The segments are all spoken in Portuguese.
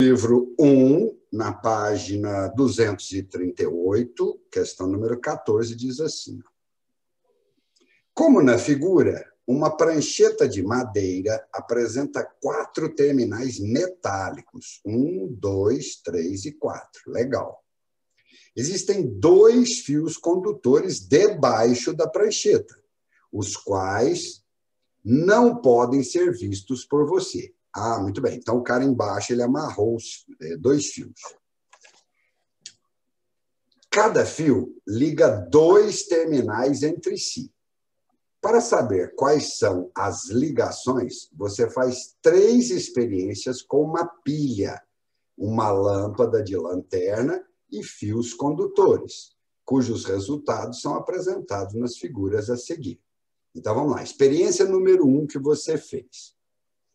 Livro 1, na página 238, questão número 14, diz assim: como na figura, uma prancheta de madeira apresenta 4 terminais metálicos, 1, 2, 3 e 4. Legal. Existem 2 fios condutores debaixo da prancheta, os quais não podem ser vistos por você. Ah, muito bem. Então, o cara embaixo ele amarrou os 2 fios. Cada fio liga 2 terminais entre si. Para saber quais são as ligações, você faz 3 experiências com uma pilha, uma lâmpada de lanterna e fios condutores, cujos resultados são apresentados nas figuras a seguir. Então, vamos lá. Experiência número 1 que você fez.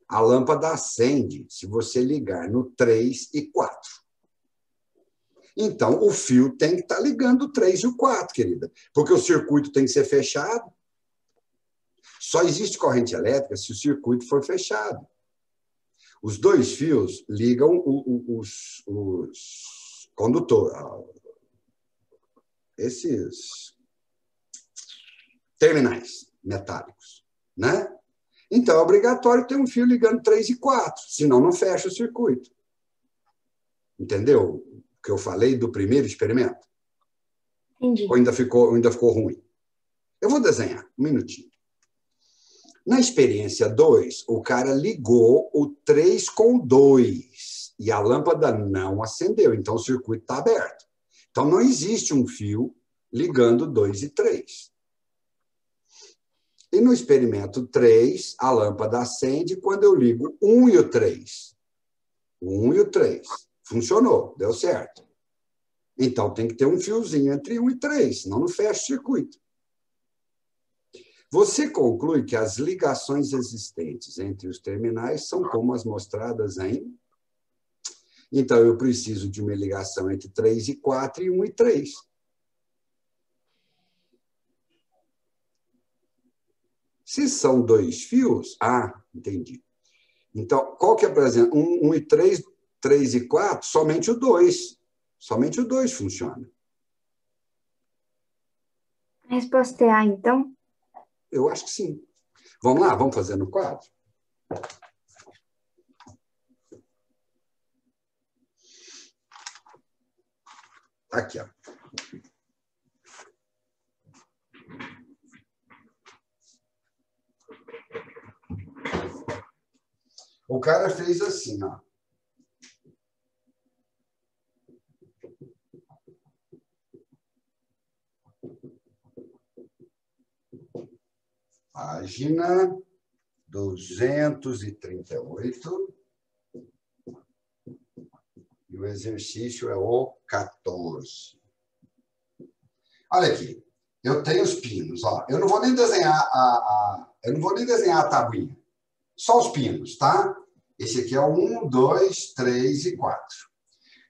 A lâmpada acende se você ligar no 3 e 4. Então, o fio tem que estar ligando o 3 e o 4, querida, porque o circuito tem que ser fechado. Só existe corrente elétrica se o circuito for fechado. Os 2 fios ligam os condutores, esses terminais metálicos, né? Então, é obrigatório ter um fio ligando 3 e 4, senão não fecha o circuito. Entendeu o que eu falei do primeiro experimento? Entendi. Ou ainda ficou ruim? Eu vou desenhar, um minutinho. Na experiência 2, o cara ligou o 3 com o 2 e a lâmpada não acendeu, então o circuito está aberto. Então, não existe um fio ligando 2 e 3. E no experimento 3, a lâmpada acende quando eu ligo 1 e o 3. 1 e o 3. Funcionou, deu certo. Então, tem que ter um fiozinho entre 1 e 3, senão não fecha o circuito. Você conclui que as ligações existentes entre os terminais são como as mostradas em... Então, eu preciso de uma ligação entre 3 e 4 e 1 e 3. Se são 2 fios... Ah, entendi. Então, qual que apresenta? 1 e 3, 3 e 4, somente o 2. Somente o 2 funciona. A resposta é A, então? Eu acho que sim. Vamos lá, vamos fazer no quadro? Aqui, ó. O cara fez assim, ó. Página 238. E o exercício é o 14. Olha aqui. Eu tenho os pinos, ó. Eu não vou nem desenhar eu não vou nem desenhar a tabuinha. Só os pinos, tá? Esse aqui é o 1, 2, 3 e 4.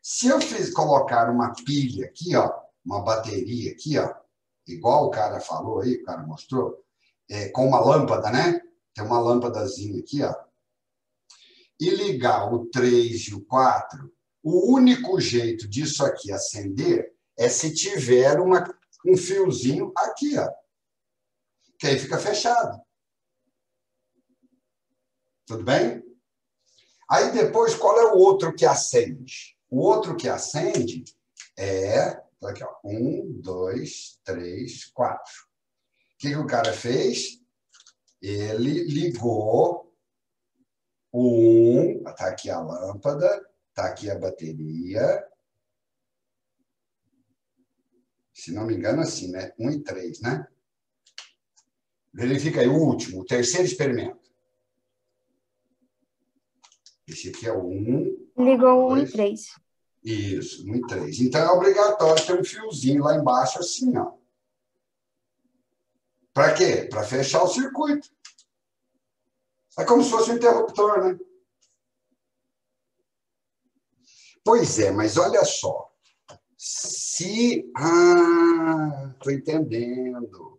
Se eu colocar uma pilha aqui, ó, uma bateria aqui, ó, igual o cara falou aí, o cara mostrou, com uma lâmpada, né? Tem uma lâmpadazinha aqui, ó. E ligar o 3 e o 4, o único jeito disso aqui acender é se tiver um fiozinho aqui, ó. Que aí fica fechado. Tudo bem? Aí depois, qual é o outro que acende? O outro que acende é... Aqui, ó. 1, 2, 3, 4. O que o cara fez? Ele ligou o 1, está aqui a lâmpada, está aqui a bateria. Se não me engano, assim, né? 1 e 3, né? Verifica aí o último, o terceiro experimento. Esse aqui é o 1. Ligou 1 e 3. Isso, 1 e 3. Então, é obrigatório ter um fiozinho lá embaixo, assim, ó. Para quê? Para fechar o circuito. É como se fosse um interruptor, né? Pois é, mas olha só. Se... Ah, estou entendendo.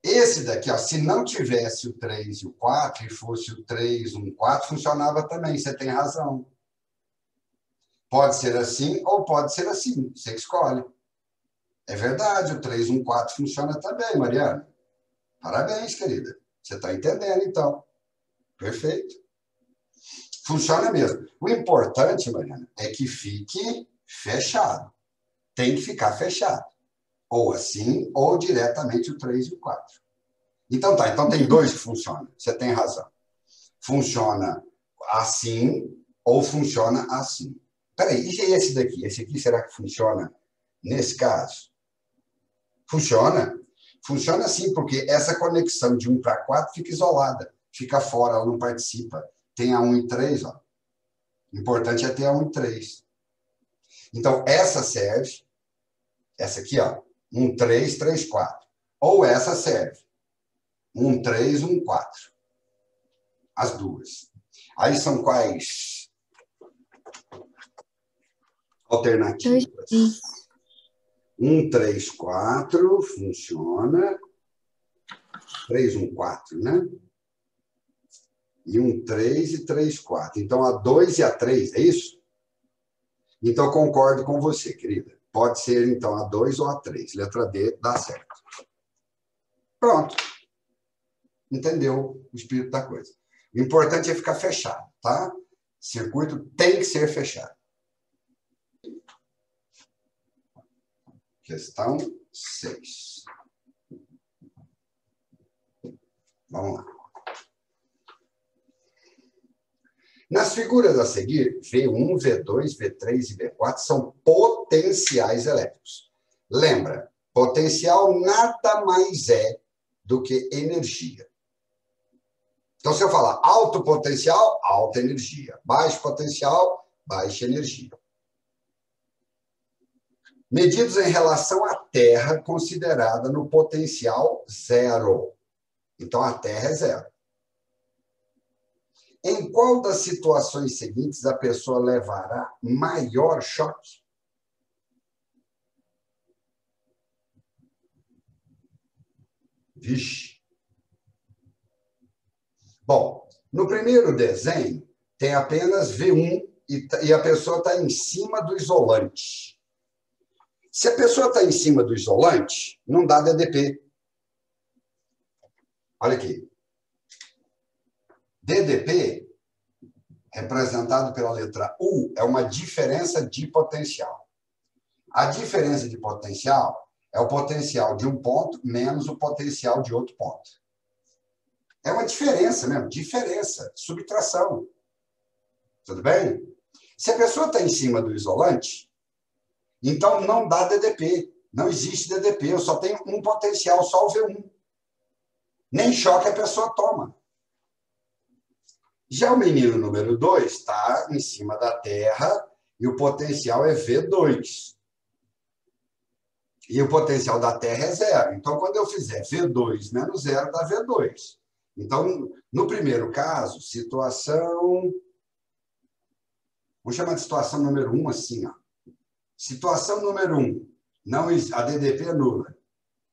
Esse daqui, ó, se não tivesse o 3 e o 4, e fosse o 3, 1, 4, funcionava também, você tem razão. Pode ser assim ou pode ser assim. Você escolhe. É verdade, o 314 funciona também, Mariana. Parabéns, querida. Você está entendendo, então. Perfeito. Funciona mesmo. O importante, Mariana, é que fique fechado. Tem que ficar fechado. Ou assim, ou diretamente o 3 e o 4. Então tá, então tem dois que funcionam. Você tem razão. Funciona assim ou funciona assim. Peraí, e esse daqui? Esse aqui será que funciona nesse caso? Funciona. Funciona sim, porque essa conexão de 1 para 4 fica isolada. Fica fora, ela não participa. Tem a 1 e 3, ó. O importante é ter a 1 e 3. Então, essa serve. Essa aqui, ó. 1, 3, 3, 4. Ou essa serve. 1, 3, 1, 4. As duas. Aí são quais alternativas? 2, 1, 3, 4 funciona. 3, 1, 4, né? E 1, 3 e 3, 4. Então, a 2 e a 3, é isso? Então, eu concordo com você, querida. Pode ser, então, a 2 ou a 3. Letra D dá certo. Pronto. Entendeu o espírito da coisa. O importante é ficar fechado, tá? Circuito tem que ser fechado. Questão 6. Vamos lá. Nas figuras a seguir, V1, V2, V3 e V4 são potenciais elétricos. Lembra, potencial nada mais é do que energia. Então, se eu falar alto potencial, alta energia. Baixo potencial, baixa energia. Medidos em relação à Terra, considerada no potencial zero. Então, a Terra é zero. Em qual das situações seguintes a pessoa levará maior choque? Vixe. Bom, no primeiro desenho tem apenas V1 e a pessoa está em cima do isolante. Se a pessoa está em cima do isolante, não dá DDP. Olha aqui. DDP, representado pela letra U, é uma diferença de potencial. A diferença de potencial é o potencial de um ponto menos o potencial de outro ponto. É uma diferença mesmo, diferença, subtração. Tudo bem? Se a pessoa está em cima do isolante, então não dá DDP. Não existe DDP, eu só tenho um potencial, só o V1. Nem choque a pessoa toma. Já o menino número 2 está em cima da Terra e o potencial é V2. E o potencial da Terra é zero. Então, quando eu fizer V2 menos zero, dá V2. Então, no primeiro caso, situação... Vamos chamar de situação número 1 assim, ó. Situação número 1. Não, a DDP é nula.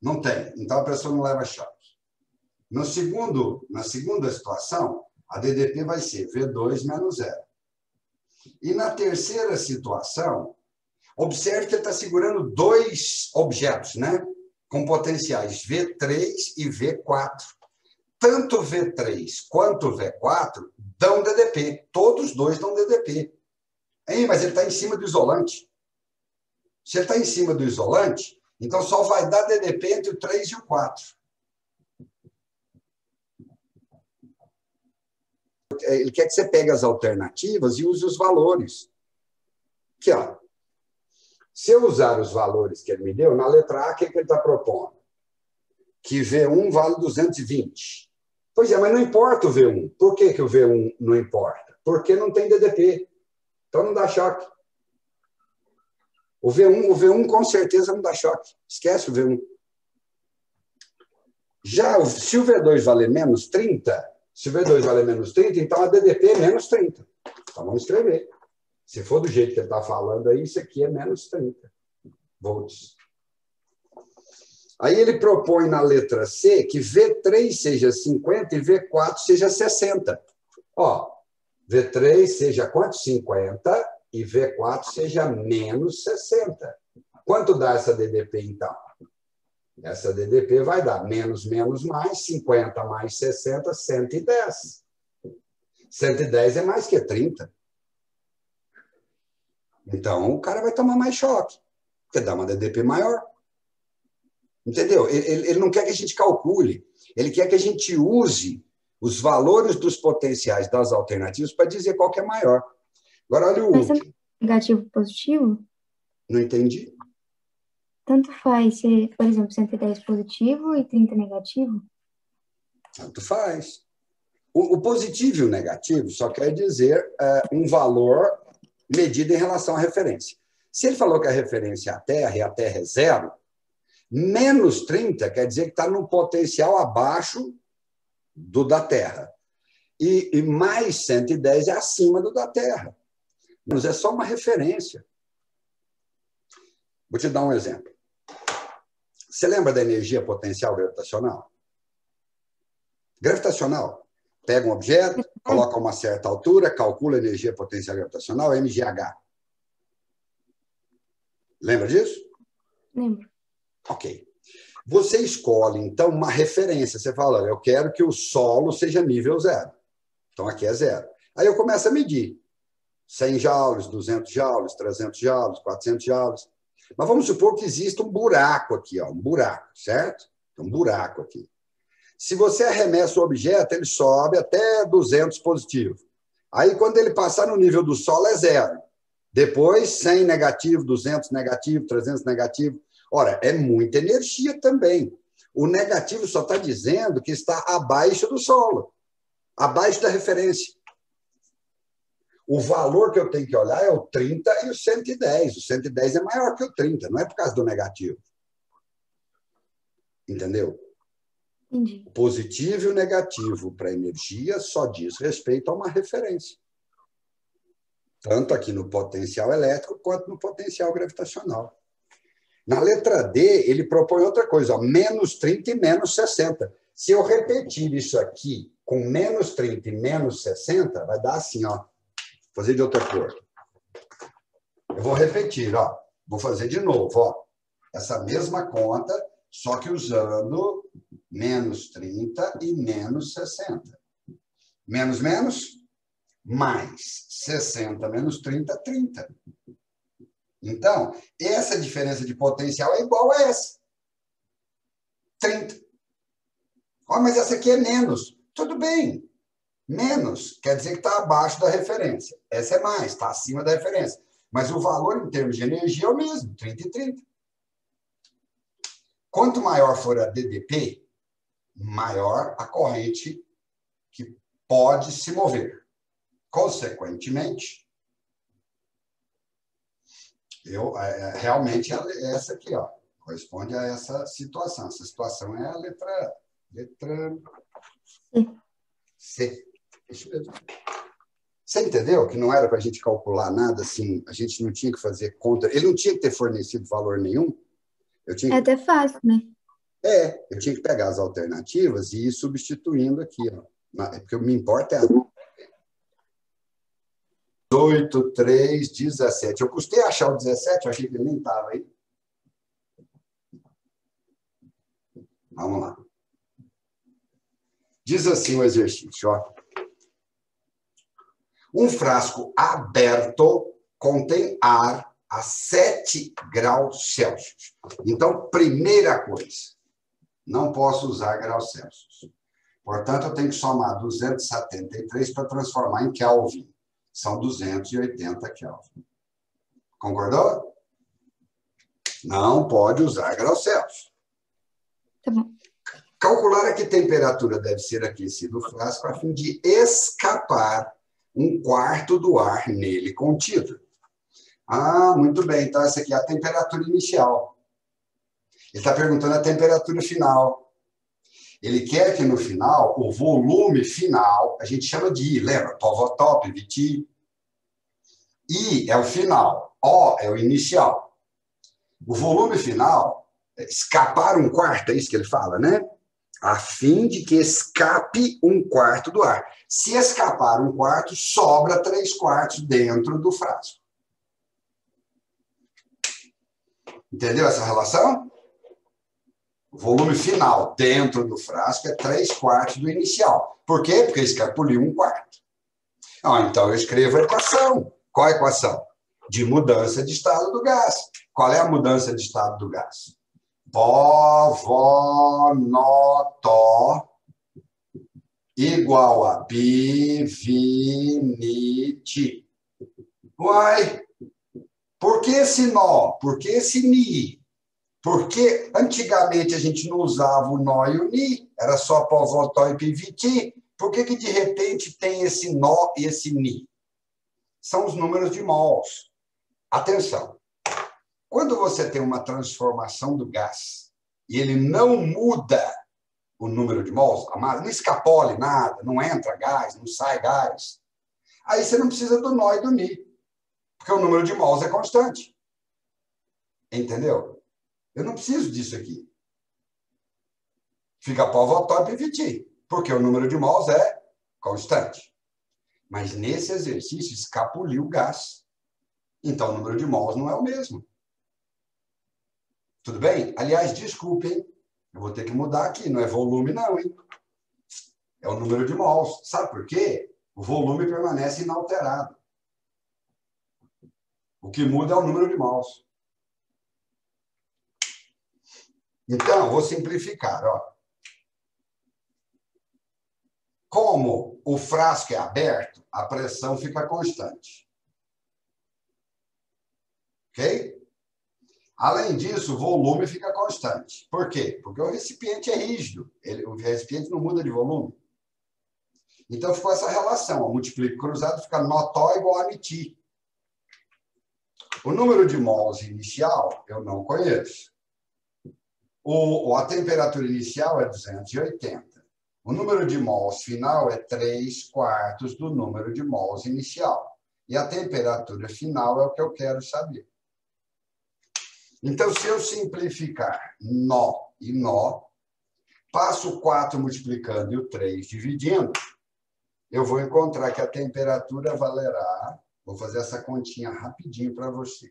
Não tem. Então, a pessoa não leva choque. Na segunda situação, a DDP vai ser V2 menos zero. E na terceira situação, observe que ele está segurando dois objetos, né? Com potenciais V3 e V4. Tanto V3 quanto V4 dão DDP. Todos os dois dão DDP. Hein, mas ele está em cima do isolante. Se ele está em cima do isolante, então só vai dar DDP entre o 3 e o 4. Ele quer que você pegue as alternativas e use os valores. Aqui, ó. Se eu usar os valores que ele me deu, na letra A, o que ele está propondo? Que V1 vale 220. Pois é, mas não importa o V1. Por que o V1 não importa? Porque não tem DDP. Então não dá choque. O V1 com certeza não dá choque. Esquece o V1. Já se o V2 valer menos 30, então a DDP é menos 30. Então vamos escrever. Se for do jeito que ele está falando aí, isso aqui é menos 30 volts. Aí ele propõe na letra C que V3 seja 50 e V4 seja 60. Ó, V3 seja quanto? 50 e V4 seja menos 60. Quanto dá essa DDP, então? Essa DDP vai dar menos, menos, mais, 50 mais 60, 110. 110 é mais que 30. Então, o cara vai tomar mais choque, porque dá uma DDP maior. Entendeu? Ele não quer que a gente calcule, ele quer que a gente use os valores dos potenciais das alternativas para dizer qual que é maior. Agora, olha o Mas tanto último. negativo positivo, Não entendi? tanto faz ser, por exemplo, 110 positivo e 30 negativo? Tanto faz. O positivo e o negativo só quer dizer um valor medido em relação à referência. Se ele falou que a referência é a Terra e a Terra é zero, menos 30 quer dizer que está num potencial abaixo do da Terra. E mais 110 é acima do da Terra. Mas é só uma referência. Vou te dar um exemplo. Você lembra da energia potencial gravitacional? Gravitacional. Pega um objeto, coloca a uma certa altura, calcula a energia potencial gravitacional, MGH. Lembra disso? Lembro. Ok. Você escolhe, então, uma referência. Você fala, olha, eu quero que o solo seja nível zero. Então, aqui é zero. Aí eu começo a medir. 100 joules, 200 joules, 300 joules, 400 joules. Mas vamos supor que exista um buraco aqui, ó, um buraco, certo? Um buraco aqui. Se você arremessa o objeto, ele sobe até 200 positivo. Aí, quando ele passar no nível do solo, é zero. Depois, 100 negativo, 200 negativo, 300 negativo. Ora, é muita energia também. O negativo só está dizendo que está abaixo do solo, abaixo da referência. O valor que eu tenho que olhar é o 30 e o 110. O 110 é maior que o 30, não é por causa do negativo. Entendeu? Entendi. O positivo e o negativo para a energia só diz respeito a uma referência. Tanto aqui no potencial elétrico quanto no potencial gravitacional. Na letra D, ele propõe outra coisa, ó, menos 30 e menos 60. Se eu repetir isso aqui com menos 30 e menos 60, vai dar assim, ó. Vou fazer de outra cor. Eu vou repetir, ó. Vou fazer de novo, ó. Essa mesma conta, só que usando menos 30 e menos 60. Menos, menos, mais 60 menos 30, 30. Então, essa diferença de potencial é igual a essa. 30. Oh, mas essa aqui é menos. Tudo bem. Menos quer dizer que está abaixo da referência. Essa é mais, está acima da referência. Mas o valor em termos de energia é o mesmo, 30 e 30. Quanto maior for a DDP, maior a corrente que pode se mover. Consequentemente, realmente é essa aqui, ó, corresponde a essa situação. Essa situação é a letra C. Isso mesmo. Você entendeu que não era para a gente calcular nada assim, a gente não tinha que fazer conta, ele não tinha que ter fornecido valor nenhum. É até fácil, né? Eu tinha que pegar as alternativas e ir substituindo aqui, ó. Porque o que me importa é a 8, 3, 17. Eu custei achar o 17, eu achei que ele nem estava aí. Vamos lá. Diz assim o exercício, ó. Um frasco aberto contém ar a 7 graus Celsius. Então, primeira coisa, não posso usar graus Celsius. Portanto, eu tenho que somar 273 para transformar em Kelvin. São 280 Kelvin. Concordou? Não pode usar graus Celsius. Tá bom. Calcular a que temperatura deve ser aquecido o frasco a fim de escapar 1/4 do ar nele contido. Ah, muito bem. Então, essa aqui é a temperatura inicial. Ele está perguntando a temperatura final. Ele quer que no final, o volume final, a gente chama de I, lembra? Top, VT. I é o final, O é o inicial. O volume final, escapar 1/4, é isso que ele fala, né? A fim de que escape 1/4 do ar. Se escapar 1/4, sobra 3/4 dentro do frasco. Entendeu essa relação? O volume final dentro do frasco é 3/4 do inicial. Por quê? Porque escapuliu 1/4. Então, eu escrevo a equação. Qual a equação? De mudança de estado do gás. Qual é a mudança de estado do gás? Vó, nó, tó igual a bivinite. Uai, por que esse nó? Por que esse ni? Porque antigamente a gente não usava o nó e o ni, era só pó, vó, tó e piviti. Por que de repente tem esse nó e esse ni? São os números de mols. Atenção, quando você tem uma transformação do gás e ele não muda o número de mols, não escapole nada, não entra gás, não sai gás, aí você não precisa do nó e do ni, porque o número de mols é constante. Entendeu? Eu não preciso disso aqui. Fica pó, vó, tó e piviti, porque o número de mols é constante. Mas nesse exercício escapuliu o gás. Então, o número de mols não é o mesmo. Tudo bem? Aliás, desculpem, eu vou ter que mudar aqui. Não é volume, não, hein? É o número de mols. Sabe por quê? O volume permanece inalterado. O que muda é o número de mols. Então, vou simplificar. Ó. Como o frasco é aberto, a pressão fica constante. Ok? Além disso, o volume fica constante. Por quê? Porque o recipiente é rígido. O recipiente não muda de volume. Então, ficou essa relação. O múltiplo cruzado fica nó-tó igual a niti. O número de mols inicial, eu não conheço. A temperatura inicial é 280. O número de mols final é 3/4 do número de mols inicial. E a temperatura final é o que eu quero saber. Então, se eu simplificar nó e nó, passo o 4 multiplicando e o 3 dividindo, eu vou encontrar que a temperatura valerá... Vou fazer essa continha rapidinho para você.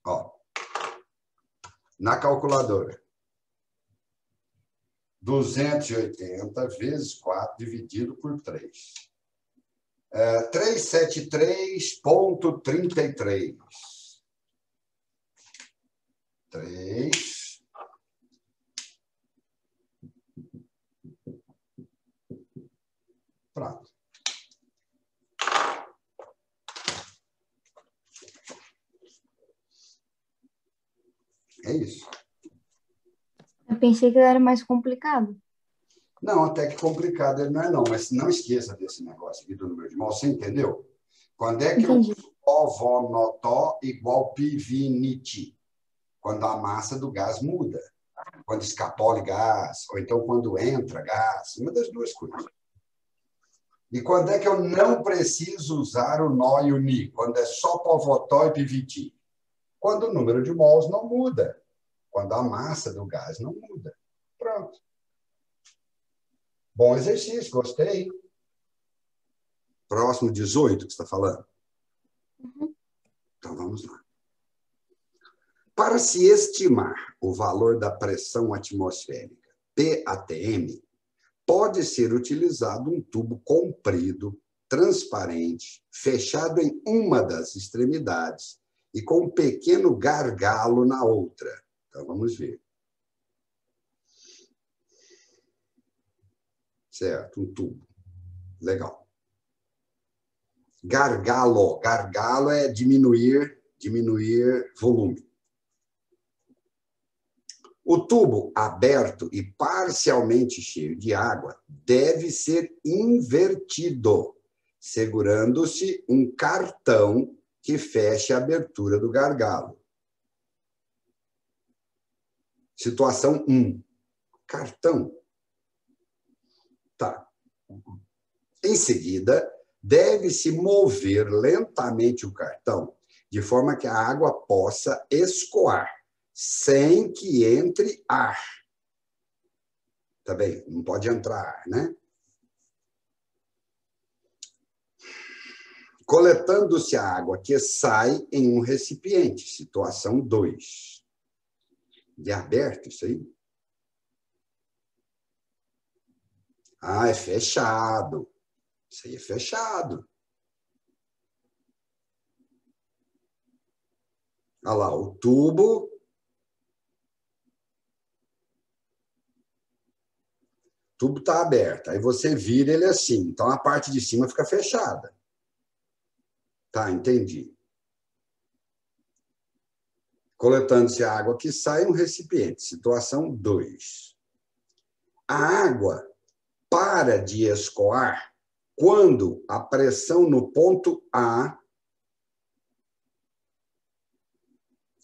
Ó, na calculadora. 280 vezes 4 dividido por 3. 373,33. 3. Pronto. É isso. Eu pensei que era mais complicado. Não, até que complicado ele não é, não. Mas não esqueça desse negócio aqui do número de mols. Você entendeu? Quando é que Entendi. eu uso pó, vó, nó, tó igual piviniti? Quando a massa do gás muda. Quando escapole gás, ou então quando entra gás. Uma das duas coisas. E quando é que eu não preciso usar o nó e o ni? Quando é só pó, vó, tó e piviti? Quando o número de mols não muda. Quando a massa do gás não muda. Pronto. Bom exercício, gostei. Próximo 18 que você está falando? Uhum. Então, vamos lá. Para se estimar o valor da pressão atmosférica, PATM, pode ser utilizado um tubo comprido, transparente, fechado em uma das extremidades e com um pequeno gargalo na outra. Então, vamos ver. Certo, um tubo. Legal. Gargalo. Gargalo é diminuir volume. O tubo aberto e parcialmente cheio de água deve ser invertido, segurando-se um cartão que feche a abertura do gargalo. Situação 1. Cartão. Tá. Em seguida, deve-se mover lentamente o cartão, de forma que a água possa escoar, sem que entre ar. Tá bem? Não pode entrar ar, né? Coletando-se a água que sai em um recipiente. Situação 2. De aberto isso aí? Ah, é fechado. Isso aí é fechado. Olha lá, o tubo. O tubo está aberto. Aí você vira ele assim. Então, a parte de cima fica fechada. Tá, entendi. Coletando-se a água que sai em um recipiente. Situação 2. A água para de escoar quando a pressão no ponto A...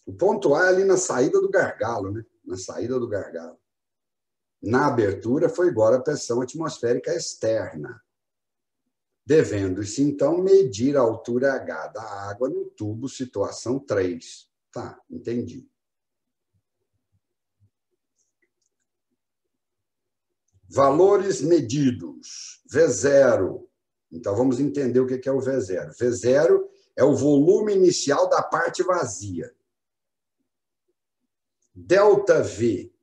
O ponto A é ali na saída do gargalo, né? Na saída do gargalo. Na abertura foi igual à pressão atmosférica externa, devendo-se, então, medir a altura H da água no tubo, situação 3. Tá, entendi. Valores medidos. V0. Então, vamos entender o que é o V0. V0 é o volume inicial da parte vazia. ΔV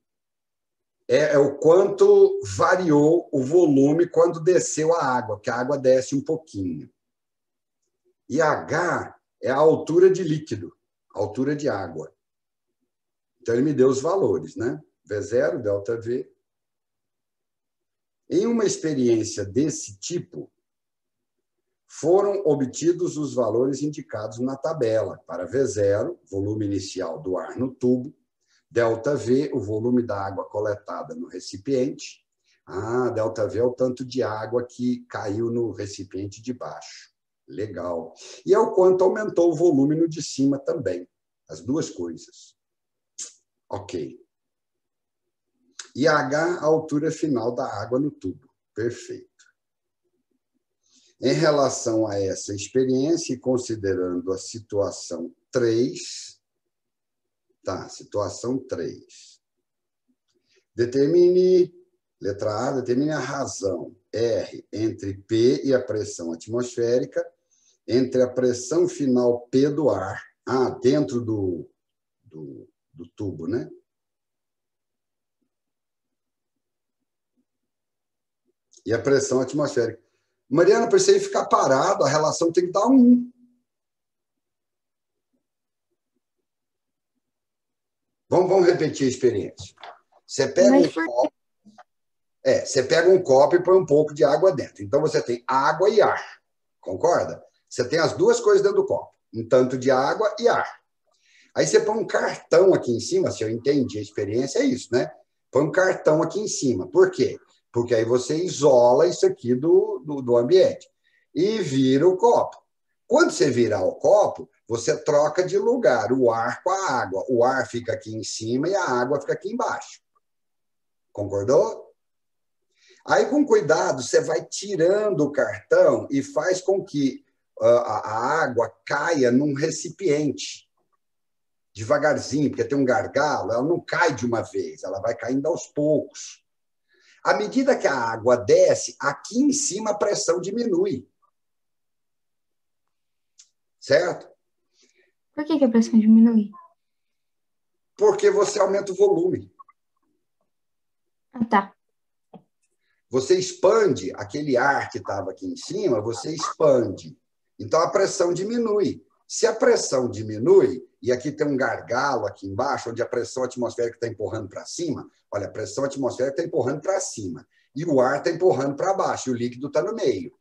é o quanto variou o volume quando desceu a água, que a água desce um pouquinho. E H é a altura de líquido, a altura de água. Então, ele me deu os valores, né? V0, ΔV. Em uma experiência desse tipo, foram obtidos os valores indicados na tabela. Para V0, volume inicial do ar no tubo. ΔV, o volume da água coletada no recipiente. Ah, ΔV é o tanto de água que caiu no recipiente de baixo. Legal. E é o quanto aumentou o volume no de cima também. As duas coisas. Ok. E H, a altura final da água no tubo. Perfeito. Em relação a essa experiência e considerando a situação 3, tá, situação 3. Determine, letra A, determine a razão R entre P e a pressão atmosférica, entre a pressão final P do ar, dentro do tubo, né? E a pressão atmosférica. Mariana, para você ficar parado, a relação tem que dar 1. Vamos repetir a experiência. Você pega você pega um copo e põe um pouco de água dentro. Então, você tem água e ar. Concorda? Você tem as duas coisas dentro do copo. Um tanto de água e ar. Aí você põe um cartão aqui em cima, se eu entendi a experiência, é isso, né? Põe um cartão aqui em cima. Por quê? Porque aí você isola isso aqui do ambiente. E vira o copo. Quando você virar o copo, você troca de lugar o ar com a água. O ar fica aqui em cima e a água fica aqui embaixo. Concordou? Aí, com cuidado, você vai tirando o cartão e faz com que a água caia num recipiente. Devagarzinho, porque tem um gargalo, ela não cai de uma vez, ela vai caindo aos poucos. À medida que a água desce, aqui em cima a pressão diminui. Certo? Por que a pressão diminui? Porque você aumenta o volume. Ah, tá. Você expande aquele ar que estava aqui em cima, você expande. Então, a pressão diminui. Se a pressão diminui, e aqui tem um gargalo aqui embaixo, onde a pressão atmosférica está empurrando para cima, olha, a pressão atmosférica está empurrando para cima, e o ar está empurrando para baixo, e o líquido está no meio.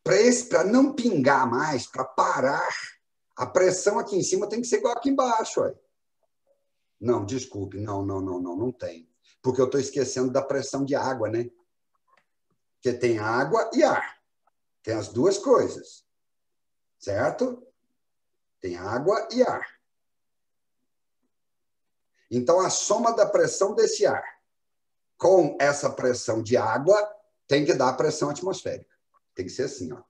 Para não pingar mais, para parar, a pressão aqui em cima tem que ser igual aqui embaixo. Olha. Não, desculpe, não tem. Porque eu estou esquecendo da pressão de água, né? Porque tem água e ar. Tem as duas coisas. Certo? Tem água e ar. Então, a soma da pressão desse ar com essa pressão de água tem que dar a pressão atmosférica. Tem que ser assim, ó.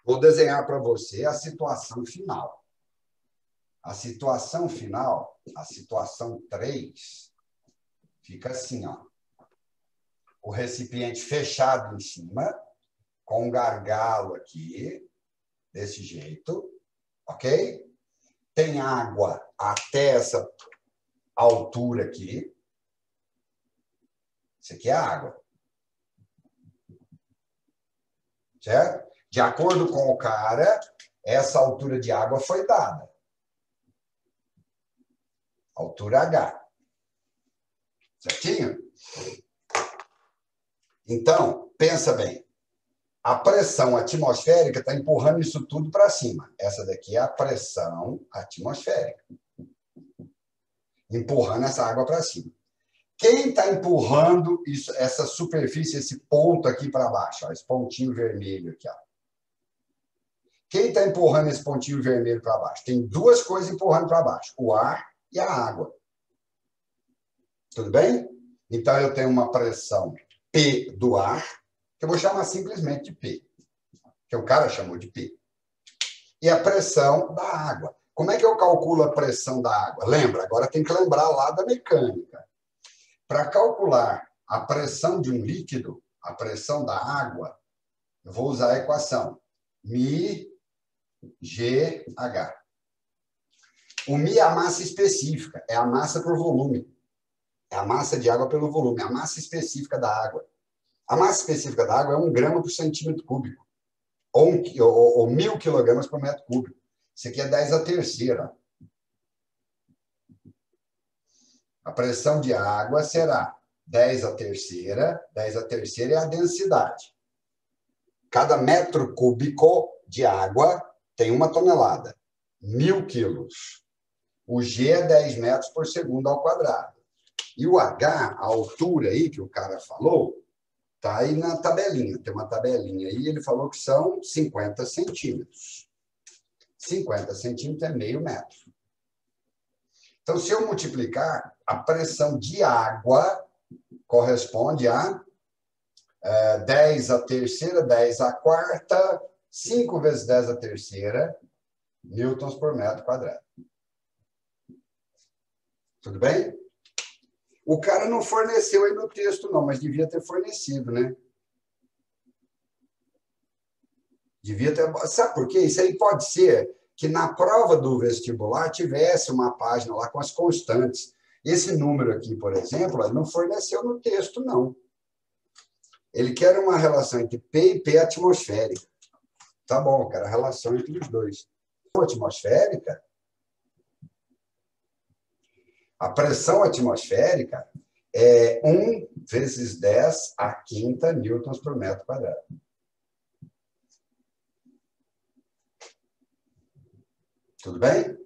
Vou desenhar para você a situação final. A situação final, a situação 3, fica assim, ó. O recipiente fechado em cima, com um gargalo aqui, desse jeito, ok? tem água até essa altura aqui. Isso aqui é água. Certo? De acordo com o cara, essa altura de água foi dada. Altura H. Certinho? Então, pensa bem. A pressão atmosférica está empurrando isso tudo para cima. Essa daqui é a pressão atmosférica. Empurrando essa água para cima. Quem está empurrando isso, essa superfície, esse ponto aqui para baixo? Ó, esse pontinho vermelho aqui. Ó. Quem está empurrando esse pontinho vermelho para baixo? Tem duas coisas empurrando para baixo. O ar e a água. Tudo bem? Então, eu tenho uma pressão P do ar, que eu vou chamar simplesmente de P, que o cara chamou de P. E a pressão da água. Como é que eu calculo a pressão da água? Lembra? Agora tem que lembrar lá da mecânica. Para calcular a pressão de um líquido, a pressão da água, eu vou usar a equação μ GH. O μ é a massa específica, é a massa por volume. É a massa de água pelo volume, é a massa específica da água. A massa específica da água é 1 grama por centímetro cúbico, ou 1.000 quilogramas por metro cúbico. Isso aqui é 10 à terceira. A pressão de água será 10 à terceira. 10 à terceira é a densidade. Cada metro cúbico de água tem 1 tonelada, 1.000 quilos. O G é 10 metros por segundo ao quadrado. E o H, a altura aí que o cara falou, está aí na tabelinha. Tem uma tabelinha aí, ele falou que são 50 centímetros. 50 centímetros é meio metro. Então, se eu multiplicar, a pressão de água corresponde a 10 à terceira, 10 à quarta, 5 vezes 10 à terceira, newtons por metro quadrado. Tudo bem? O cara não forneceu aí no texto, não, mas devia ter fornecido, né? Devia ter... Sabe por quê? Isso aí pode ser que na prova do vestibular tivesse uma página lá com as constantes. Esse número aqui, por exemplo, não forneceu no texto, não. Ele quer uma relação entre P e P atmosférica. Tá bom, quero a relação entre os dois. Atmosférica, a pressão atmosférica é 1 vezes 10 à quinta newtons por metro quadrado. Tudo bem?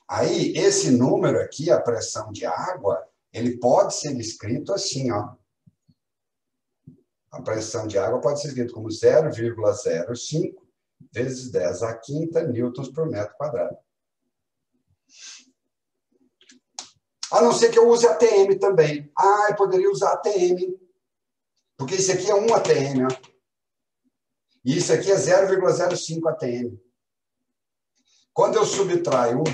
Aí, esse número aqui, a pressão de água, ele pode ser escrito assim, ó. A pressão de água pode ser escrito como 0,05 vezes 10 à quinta newtons por metro quadrado. A não ser que eu use ATM também. Ah, eu poderia usar ATM. Porque isso aqui é 1 ATM, ó. E isso aqui é 0,05 ATM. Quando eu subtraio um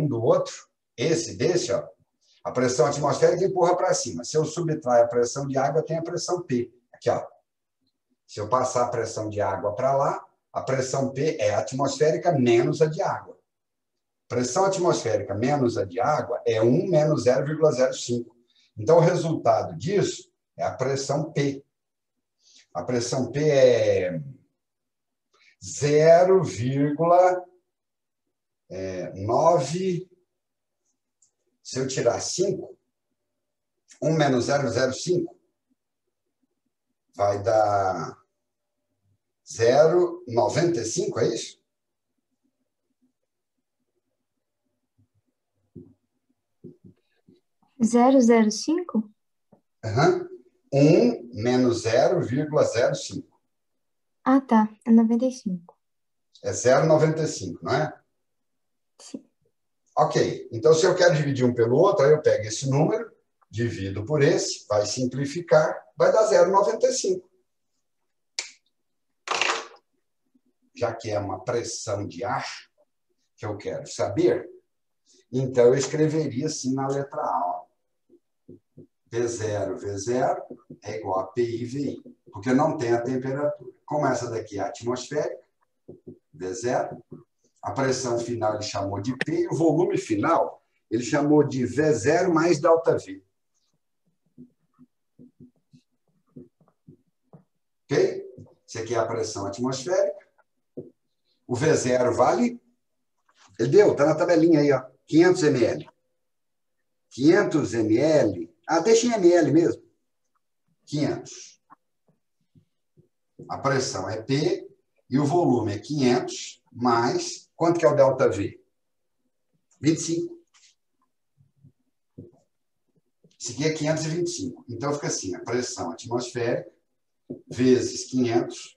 do outro, esse desse, ó, a pressão atmosférica empurra para cima. Se eu subtrair a pressão de água, tem a pressão P. Aqui, ó. Se eu passar a pressão de água para lá, a pressão P é atmosférica menos a de água. Pressão atmosférica menos a de água é 1 menos 0,05. Então, o resultado disso é a pressão P. A pressão P é 0,9. Se eu tirar 5, 1 menos 0,05 vai dar 0,95, é isso? Zero, 0,05? Uhum. 1 menos 0,05. Ah, tá. É 95. É 0,95, não é? Sim. Ok. Então, se eu quero dividir um pelo outro, aí eu pego esse número, divido por esse, vai simplificar, vai dar 0,95. Já que é uma pressão de ar que eu quero saber, então eu escreveria assim na letra A. Ó. V0, V0 é igual a PI, VI, porque não tem a temperatura. Como essa daqui é atmosférica, V0. A pressão final ele chamou de P e o volume final ele chamou de V0 mais ΔV. Ok? Isso aqui é a pressão atmosférica. O V0 vale... Ele deu, está na tabelinha aí, ó, 500 ml. 500 ml... Ah, deixa em ml mesmo. 500. A pressão é P e o volume é 500 mais... Quanto que é o ΔV? 25. Isso aqui é 525. Então, fica assim, a pressão atmosférica vezes 500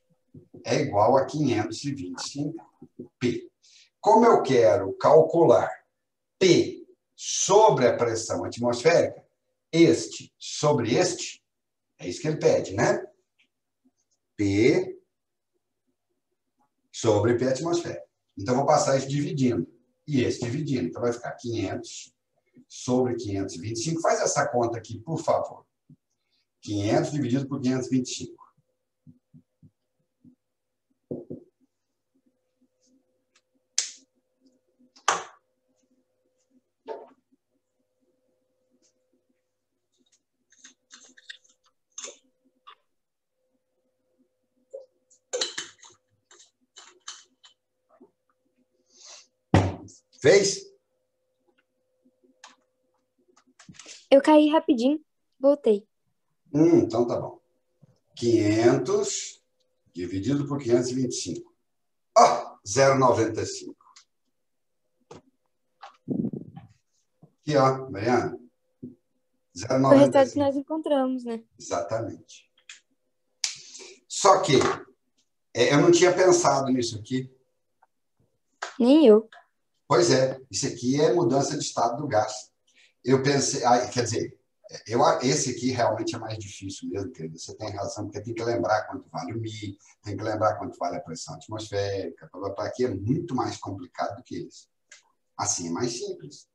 é igual a 525P. Como eu quero calcular P sobre a pressão atmosférica, este sobre este, é isso que ele pede, né? P sobre P atmosférica. Então, eu vou passar isso dividindo. E esse dividindo. Então, vai ficar 500 sobre 525. Faz essa conta aqui, por favor. 500 dividido por 525. Fez? Eu caí rapidinho, voltei. Então tá bom. 500 dividido por 525. Ó, 0,95. Aqui, ó, Mariana. Foi o resultado que 0,95. nós encontramos, né? Exatamente. Só que eu não tinha pensado nisso aqui. Nem eu. Pois é, isso aqui é mudança de estado do gás. Eu pensei, quer dizer, esse aqui realmente é mais difícil mesmo, querido. Você tem razão, porque tem que lembrar quanto vale o Mi, tem que lembrar quanto vale a pressão atmosférica. Para aqui é muito mais complicado do que esse. Assim é mais simples.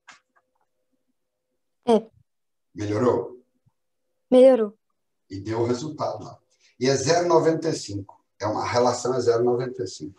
É. Melhorou? Melhorou. E deu o resultado lá. E é 0,95. A relação é 0,95.